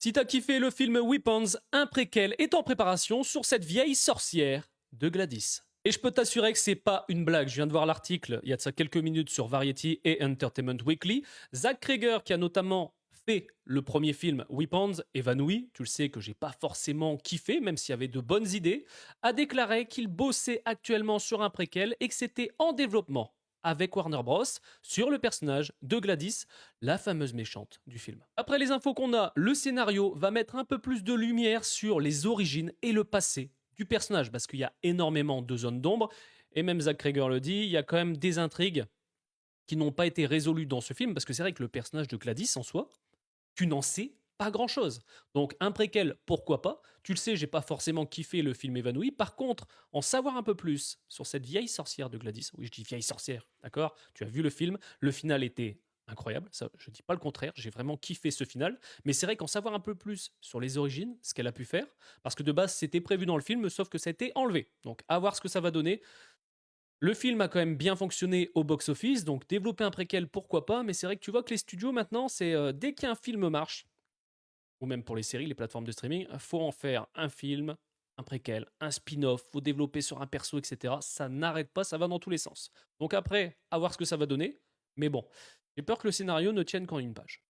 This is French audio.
Si t'as kiffé le film Weapons, un préquel est en préparation sur cette vieille sorcière de Gladys. Et je peux t'assurer que c'est pas une blague, je viens de voir l'article il y a de ça quelques minutes sur Variety et Entertainment Weekly. Zach Cregger, qui a notamment fait le premier film Weapons, évanoui, tu le sais que j'ai pas forcément kiffé, même s'il y avait de bonnes idées, a déclaré qu'il bossait actuellement sur un préquel et que c'était en développement avec Warner Bros. Sur le personnage de Gladys, la fameuse méchante du film. Après les infos qu'on a, le scénario va mettre un peu plus de lumière sur les origines et le passé du personnage, parce qu'il y a énormément de zones d'ombre, et même Zach Cregger le dit, il y a quand même des intrigues qui n'ont pas été résolues dans ce film, parce que c'est vrai que le personnage de Gladys en soi, tu n'en sais pas grand chose. Donc un préquel, pourquoi pas. Tu le sais, j'ai pas forcément kiffé le film évanoui. Par contre, en savoir un peu plus sur cette vieille sorcière de Gladys, oui, je dis vieille sorcière, d'accord? Tu as vu le film, le final était incroyable, ça, je dis pas le contraire, j'ai vraiment kiffé ce final, mais c'est vrai qu'en savoir un peu plus sur les origines, ce qu'elle a pu faire, parce que de base c'était prévu dans le film, sauf que ça a été enlevé. Donc à voir ce que ça va donner. Le film a quand même bien fonctionné au box-office, donc développer un préquel, pourquoi pas, mais c'est vrai que tu vois que les studios maintenant, c'est dès qu'un film marche, ou même pour les séries, les plateformes de streaming, faut en faire un film, un préquel, un spin-off, faut développer sur un perso, etc. Ça n'arrête pas, ça va dans tous les sens. Donc après, à voir ce que ça va donner, mais bon, j'ai peur que le scénario ne tienne qu'en une page.